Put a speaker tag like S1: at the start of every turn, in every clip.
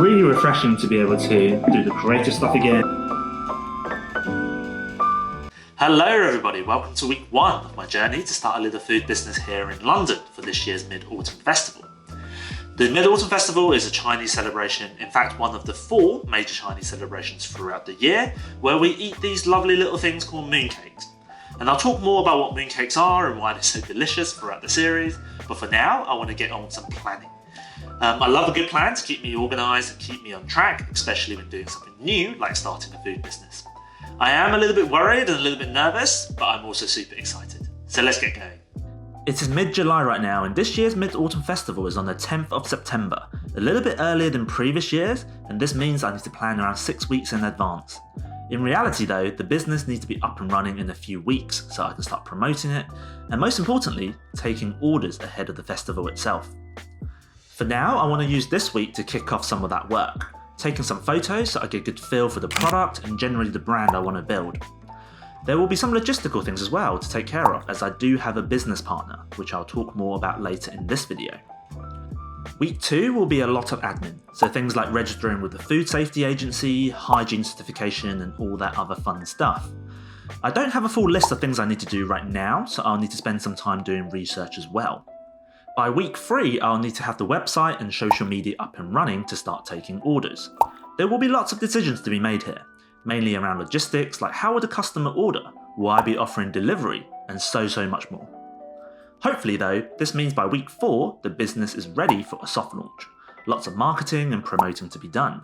S1: really refreshing to be able to do the creative stuff again.
S2: Hello everybody, welcome to week 1 of my journey to start a little food business here in London for this year's Mid-Autumn Festival. The Mid-Autumn Festival is a Chinese celebration, in fact one of the 4 major Chinese celebrations throughout the year, where we eat these lovely little things called mooncakes. And I'll talk more about what mooncakes are and why they're so delicious throughout the series, but for now I want to get on with some planning. I love a good plan to keep me organised and keep me on track, especially when doing something new like starting a food business. I am a little bit worried and a little bit nervous, but I'm also super excited. So let's get going.
S1: It is mid-July right now, and this year's Mid-Autumn Festival is on the 10th of September, a little bit earlier than previous years, and this means I need to plan around 6 weeks in advance. In reality though, the business needs to be up and running in a few weeks so I can start promoting it, and most importantly, taking orders ahead of the festival itself. For now, I want to use this week to kick off some of that work, taking some photos so I get a good feel for the product and generally the brand I want to build. There will be some logistical things as well to take care of, as I do have a business partner, which I'll talk more about later in this video. Week 2 will be a lot of admin, so things like registering with the food safety agency, hygiene certification and all that other fun stuff. I don't have a full list of things I need to do right now, so I'll need to spend some time doing research as well. By week 3, I'll need to have the website and social media up and running to start taking orders. There will be lots of decisions to be made here, mainly around logistics like how would a customer order, will I be offering delivery, and so much more. Hopefully though, this means by week 4, the business is ready for a soft launch. Lots of marketing and promoting to be done.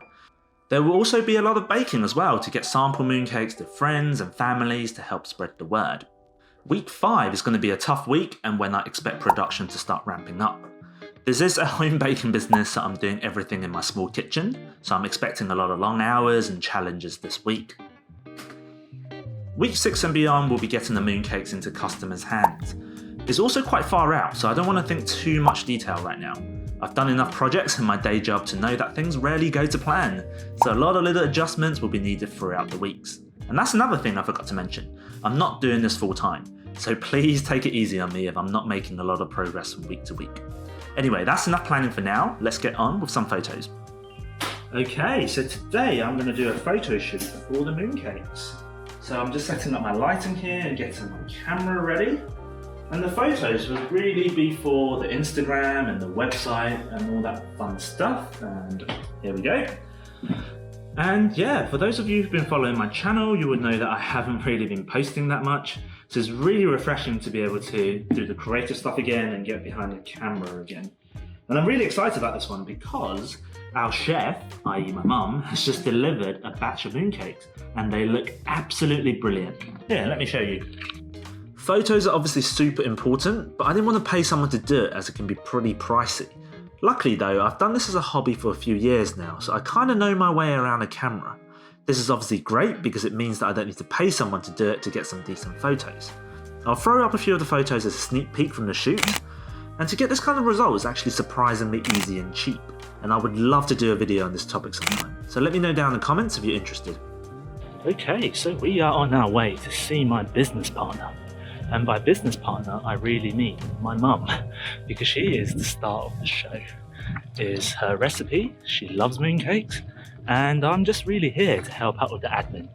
S1: There will also be a lot of baking as well to get sample mooncakes to friends and families to help spread the word. Week 5 is going to be a tough week and when I expect production to start ramping up. This is a home baking business, so I'm doing everything in my small kitchen, so I'm expecting a lot of long hours and challenges this week. Week 6 and beyond will be getting the mooncakes into customers' hands. It's also quite far out, so I don't want to think too much detail right now. I've done enough projects in my day job to know that things rarely go to plan, so a lot of little adjustments will be needed throughout the weeks. And that's another thing I forgot to mention. I'm not doing this full time, so please take it easy on me if I'm not making a lot of progress from week to week. Anyway, that's enough planning for now. Let's get on with some photos. Okay, so today I'm going to do a photo shoot of all the mooncakes. So I'm just setting up my lighting here and getting my camera ready. And the photos will really be for the Instagram and the website and all that fun stuff. And here we go. And yeah, for those of you who've been following my channel, you would know that I haven't really been posting that much. So it's really refreshing to be able to do the creative stuff again and get behind the camera again. And I'm really excited about this one because our chef, i.e. my mum, has just delivered a batch of mooncakes and they look absolutely brilliant. Here, let me show you. Photos are obviously super important, but I didn't want to pay someone to do it as it can be pretty pricey. Luckily though, I've done this as a hobby for a few years now, so I kind of know my way around a camera. This is obviously great because it means that I don't need to pay someone to do it to get some decent photos. I'll throw up a few of the photos as a sneak peek from the shoot, and to get this kind of result is actually surprisingly easy and cheap, and I would love to do a video on this topic sometime, so let me know down in the comments if you're interested. Okay, so we are on our way to see my business partner. And by business partner, I really mean my mum, because she is the star of the show. It is her recipe, she loves mooncakes, and I'm just really here to help out with the admin.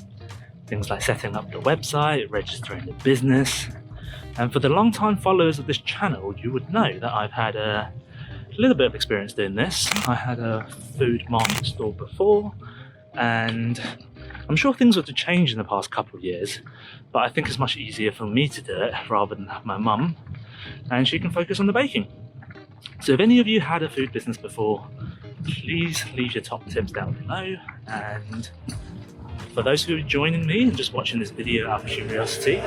S1: Things like setting up the website, registering the business. And for the long-time followers of this channel, you would know that I've had a little bit of experience doing this. I had a food market store before, and I'm sure things were to change in the past couple of years, but I think it's much easier for me to do it rather than have my mum, and she can focus on the baking. So if any of you had a food business before, please leave your top tips down below, and for those who are joining me and just watching this video out of curiosity,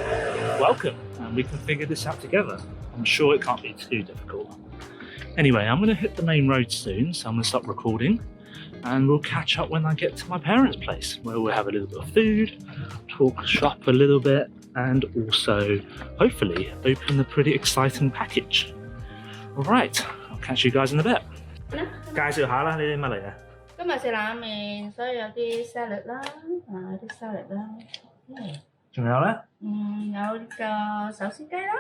S1: welcome, and we can figure this out together. I'm sure it can't be too difficult. Anyway, I'm going to hit the main road soon, so I'm going to stop recording. And we'll catch up when I get to my parents' place, where we'll have a little bit of food, talk shop a little bit, and also, hopefully, open a pretty exciting package. Alright, I'll catch you guys in a bit. 介紹下啦，呢啲乜嚟啊？
S3: 今日食冷麵，所以有啲 salad 啦，有啲 salad 啦。
S1: 仲有咧？
S3: 有呢個手撕雞啦，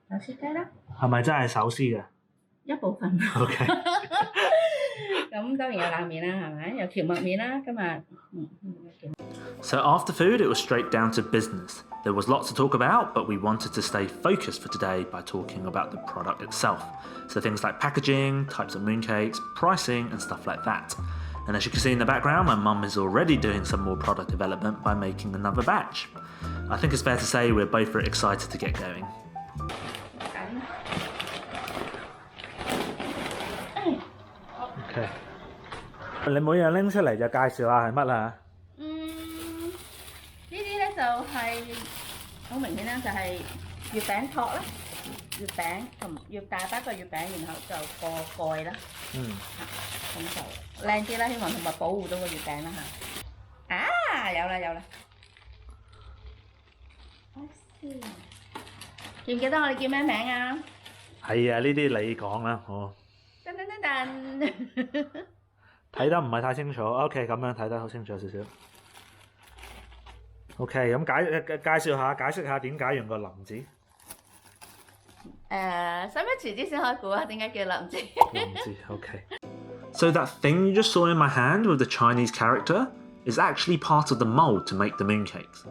S3: 手撕雞啦。
S1: 係咪真係手撕嘅？
S3: 一部分。
S1: OK
S3: 咁當然有冷麵啦，係咪？有蕎麥麵啦，今日。
S1: So after food, it was straight down to business. There was lots to talk about, but we wanted to stay focused for today by talking about the product itself. So things like packaging, types of mooncakes, pricing, and stuff like that. And as you can see in the background, my mum is already doing some more product development by making another batch. I think it's fair to say we're both very excited to get going. Okay. 你每樣拎出嚟就介紹下係乜啦？
S3: 呢啲咧就係好明顯啦，就係月餅托啦，月餅同越大包個月餅，然後就個蓋啦。咁就靚啲啦，希望同埋保護到個月餅啦嚇。啊，有啦有啦。記唔記得我哋叫咩名啊？
S1: 係啊，呢啲你講啦，我
S3: 噔噔噔噔。
S1: 睇得唔係太清楚。OK， 咁樣睇得好清楚少少。OK， 咁介釋下點解用個林字？
S3: 使唔使遲啲先開估啊？點解叫林字？
S1: 林字 ，OK。So that thing you just saw in my hand with the Chinese character is actually part of the mold to make the mooncakes.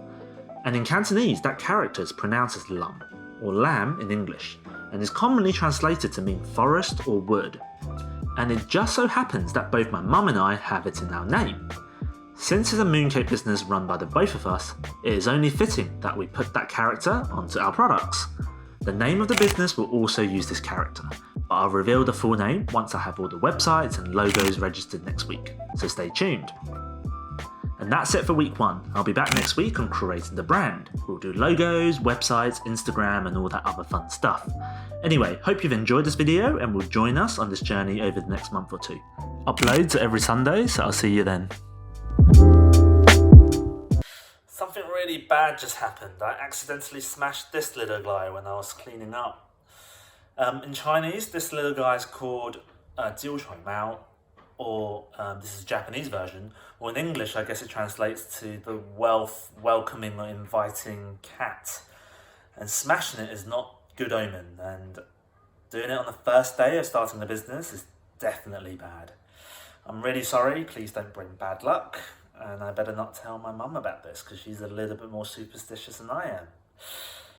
S1: And in Cantonese, that character is pronounced as lam, or lamb in English, and is commonly translated to mean forest or wood. And it just so happens that both my mum and I have it in our name. Since it's a mooncake business run by the both of us, it is only fitting that we put that character onto our products. The name of the business will also use this character, but I'll reveal the full name once I have all the websites and logos registered next week, so stay tuned. And that's it for week 1. I'll be back next week on creating the brand. We'll do logos, websites, Instagram, and all that other fun stuff. Anyway, hope you've enjoyed this video and will join us on this journey over the next month or 2. Uploads every Sunday, so I'll see you then. Something really bad just happened. I accidentally smashed this little guy when I was cleaning up. In Chinese, this little guy is called Jiu Chui Mao, or this is a Japanese version, or in English I guess it translates to the welcoming or inviting cat. And smashing it is not good omen, and doing it on the first day of starting the business is definitely bad. I'm really sorry, please don't bring bad luck, and I better not tell my mum about this because she's a little bit more superstitious than I am.